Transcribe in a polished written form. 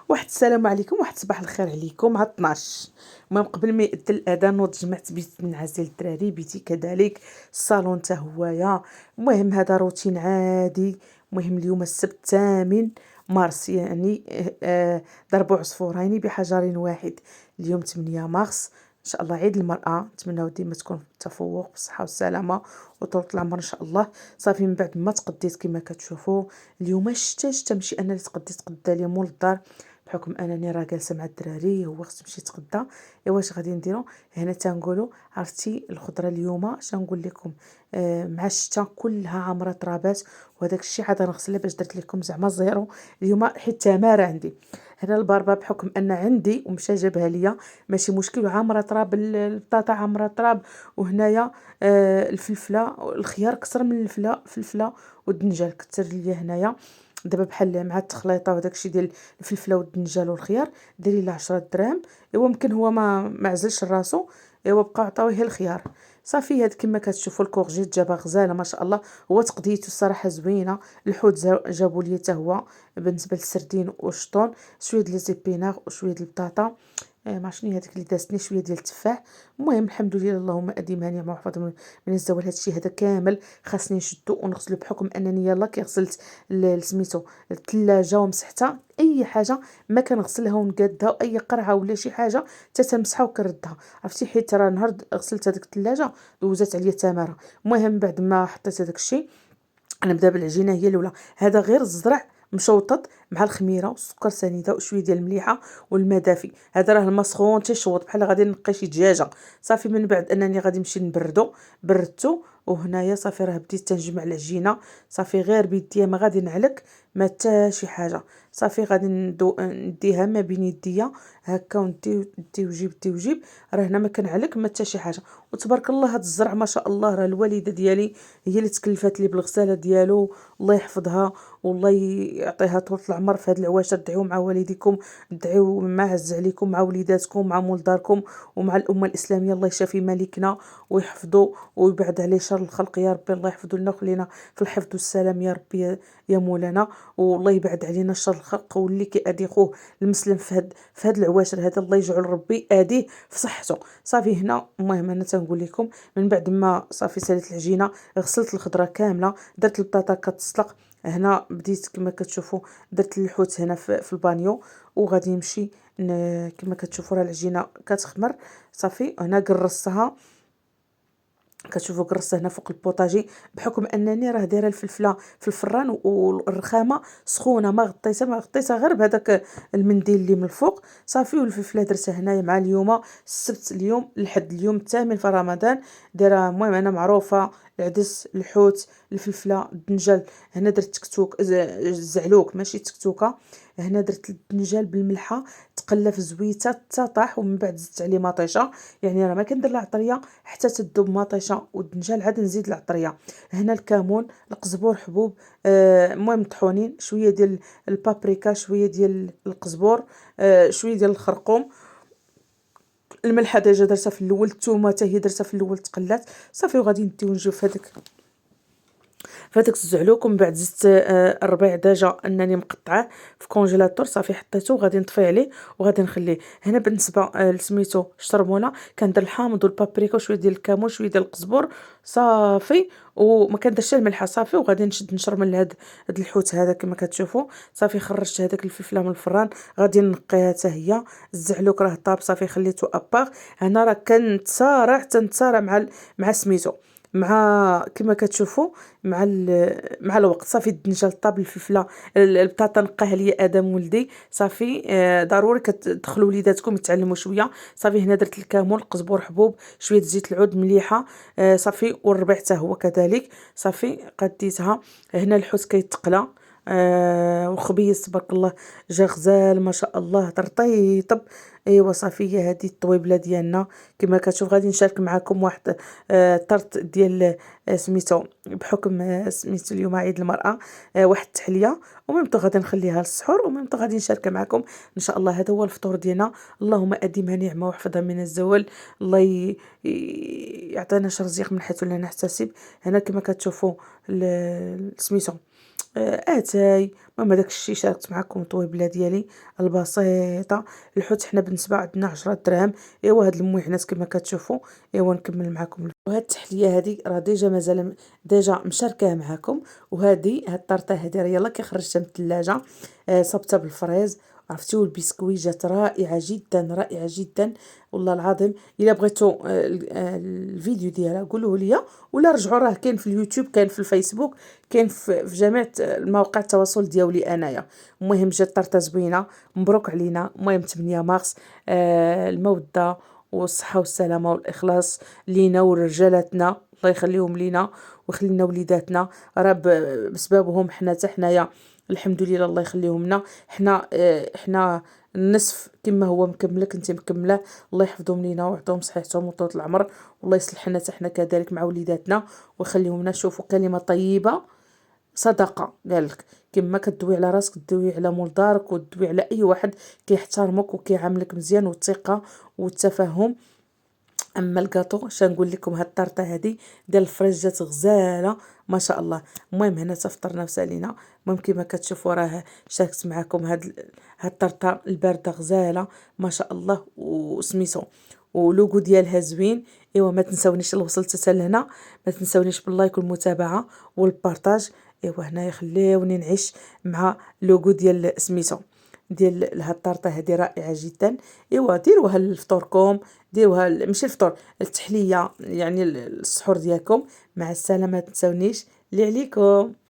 واحد السلام عليكم، واحد صباح الخير عليكم مع 12. المهم قبل ما يأذن الأذان نوض جمعت بيتي نعس ديال الدراري، بيتي كذلك، الصالون تا هوايا. المهم هذا روتين عادي. المهم اليوم السبت 8 مارس، يعني ضربوا عصفورين بحجر واحد. اليوم 8 مارس ان شاء الله عيد المرأة، نتمنىو ديما تكون في التفوق بالصحة والسلامة وطولة العمر ان شاء الله. صافي من بعد ما تقديت كما كتشوفوا اليوم شتا ماشي انا اللي تقديت، تقدا لي مول الدار بحكم انني راه جالسه مع الدراري، هو خصو يمشي يتغدى. ايوا واش غادي نديرو هنا؟ تنقولوا عرفتي الخضره اليوم اش نقول لكم، مع الشتا كلها عامره ترابات، وهذاك الشيء عاد نغسلها باش درت لكم زعما زيرو اليوم، حيت تماره عندي هنا الباربه بحكم ان عندي ومشى جابها ليا ماشي مشكل، وعامره تراب البطاطا عامره تراب. وهنايا الفلفله الخيار كثر من الفلفله والدنجال كثر ليا هنايا. دابا بحال مع التخليطه وداكشي ديال الفلفله والدنجال والخيار ديري له 10 دراهم. ايوا ممكن هو ما عزلش راسو، ايوا بقى عطاويه الخيار. صافي هاد كما كتشوفوا الكورجيت جابها غزاله ما شاء الله، هو تقديته الصراحه زوينه. الحوت جابوا لي حتى هو بالنسبه للسردين والشطون، شويه ديال الزيبينار وشويه ديال البطاطا. ما عرفتش هذيك اللي دازتني شويه ديال التفاح. المهم الحمد لله اللهم اديم هانيه محفظه من الزوال. هادشي هذا كامل خاصني نشدو ونغسلو بحكم انني يلا كي غسلت سميتو الثلاجه ومسحتها اي حاجه ما كنغسلها ونقادها، اي قرعه ولا شي حاجه حتى تنمسحها وكنردها. عرفتي حيت راه نهار غسلت هذيك الثلاجه دوزات عليا التماره. المهم بعد ما حطيت هذاك الشيء نبدا بالعجينه هي الاولى. هذا غير الزرع مشوطط مع الخميره والسكر سنيده وشويه ديال المليحه والماء دافي. هذا راه الماء سخون تيشوط بحال غادي نقي شي دجاجه. صافي من بعد انني غادي نمشي نبردو، بردتو وهنايا صافي راه بديت تنجمع العجينه. صافي غير بيديا ما غادي نعلك ما حتى شي حاجه. صافي غادي نديها ما بين يديا هكا وندي وجيب. راه هنا ما كنعلك ما حتى شي حاجه. وتبارك الله هاد الزرع ما شاء الله، راه الوالده ديالي هي اللي تكلفات لي بالغساله ديالو، الله يحفظها والله يعطيها طول العمر في هاد العواشر. دعيو مع والديكم، دعيو مع عز عليكم، مع وليداتكم، مع مول داركم، ومع الامه الاسلاميه. الله يشافي ملكنا ويحفظه ويبعد عليه شر الخلق يا ربي. الله يحفظه لنا وخلينا في الحفظ والسلام يا ربي يا مولانا. والله يبعد علينا شر الخلق، واللي كيأذي خوه المسلم في هاد العواشر هذا الله يجعل ربي اديه في صحته. صافي هنا المهم انا تنقول لكم من بعد ما صافي ساليت العجينه غسلت الخضره كامله، درت البطاطا كتسلق. هنا بديت كما كتشوفوا درت الحوت هنا في البانيو، وغادي نمشي كما كتشوفوا راه العجينه كتخمر. صافي هنا قرصتها كتشوفوا قرصت هنا فوق البوطاجي بحكم انني راه دايره الفلفله في الفران والرخامه سخونه، ما غطيتها غير بهذاك المنديل اللي من الفوق. صافي والفلفله درتها هنايا مع اليوم السبت، اليوم الحد اليوم الثامن في رمضان دايره. المهم انا معروفه العدس الحوت الفلفله الدنجال. هنا درت تكتوك الزعلوك ماشي تكتوكه. هنا درت الدنجال بالملحه تقلى في زويته حتى طاح، ومن بعد زدت عليه مطيشه. يعني راه ما كندير العطريه حتى تذوب مطيشه والدنجال عاد نزيد العطريه. هنا الكمون القزبور حبوب، المهم مطحونين، شويه ديال البابريكا، شويه ديال القزبور، شويه ديال الخرقوم. الملحه ديجا درتها في الاول، الثومه حتى هي درتها في الاول تقلات. صافي وغادي نديو نجيو في هذاك الزعلوك. ومن بعد زدت الربيع دجا انني مقطعاه في كونجيلاتور. صافي حطيته وغادي نطفي عليه وغادي نخليه. هنا بالنسبه لسميتو الشرموله كندير الحامض والبابريكا وشويه ديال الكمون شويه ديال القزبر صافي، وما كنديرش الملحه. صافي وغادي نشد نشرمل هاد الحوت هذا كما كتشوفوا. صافي خرجت هذاك الفلفله من الفران غادي نقيها حتى هي. الزعلوك راه طاب صافي خليته اباغ. هنا راه تنتصارع مع سميتو مع كما كتشوفوا مع الوقت. صافي الدنجال طاب، الفلفله البطاطا نقاها ليا ادم ولدي. صافي ضروري كتدخلوا وليداتكم يتعلموا شويه. صافي هنا درت الكمون القزبور حبوب شويه زيت العود مليحه. صافي والربيع حتى هو كذلك. صافي قديتها. هنا الحوت كيتقلى وخبيز تبارك الله جا غزال ما شاء الله ترطيطب. ايوا صافي هي هذه الطويبله ديالنا كما كتشوف. غادي نشارك معكم واحد طرط ديال سميتو بحكم سميتو اليوم عيد المرأة، واحد التحليه. وميمتو غادي نخليها للسحور، وميمتو غادي نشارك معكم ان شاء الله. هذا هو الفطور ديالنا. اللهم اديمها نعمه واحفظها من الزوال. الله يعطينا شر رزق من حيث لا نحتسب. هنا كما كتشوفوا سميتو اتاي. المهم هداك الشيء شاركت معكم الطويبله ديالي البسيطه. الحوت حنا بالنسبه عندنا 10 دراهم. ايوا هاد المويحنات كما كتشوفوا. ايوا نكمل معكم وهاد التحليه هادي راه ديجا مازال ديجا مشاركاه معكم. هاد الطرطه هادي راه يلاه خرجتها من الثلاجه. صبتها بالفريز. عرفتوا البسكوي جات رائعه جدا رائعه جدا والله العظيم. الا بغيتوا الفيديو ديالها قولوه لي ولا رجعوا راه كاين في اليوتيوب كاين في الفيسبوك كاين في جميع المواقع التواصل ديالي انايا. المهم جات طرطه زوينه. مبروك علينا. المهم 8 مارس. الموده والصحه والسلامه والاخلاص لينا ورجالاتنا الله يخليهم لينا ويخلي لنا وليداتنا. راه بسببهم حتى حنايا الحمد لله الله يخليهم لنا. حنا النصف كما هو مكملك انت مكمله. الله يحفظهم لينا ويعطيهم صحتهم وطول العمر. والله يصلح لنا حتى حنا كذلك مع وليداتنا ويخليهم لنا. شوفوا كلمه طيبه صدقه قالك. كما كدوي على راسك تدوي على مول دارك وتدوي على اي واحد كيحترمك وكيعاملك مزيان والثقه والتفاهم. اما الكاطو شنقول لكم هاد الطرطه هادي ديال الفريز جات غزاله ما شاء الله. المهم هنا تفطرنا وسالينا. المهم كما كتشوفوا راه شاركت معكم هاد الطرطه البارده غزاله ما شاء الله وسميتو ولوغو ديالها زوين. ايوا ما تنساونيش اللي وصلت حتى لهنا ما تنساونيش باللايك والمتابعه والبارطاج. ايوا هنايا خليوني نعيش مع لوغو ديال سميتو ديال هاد الطرطه هذه رائعه جدا. ايوا ديروها لفطوركم. ديروها ماشي الفطور التحليه يعني السحور ديالكم. مع السلامه ما تنساونيش اللي عليكم.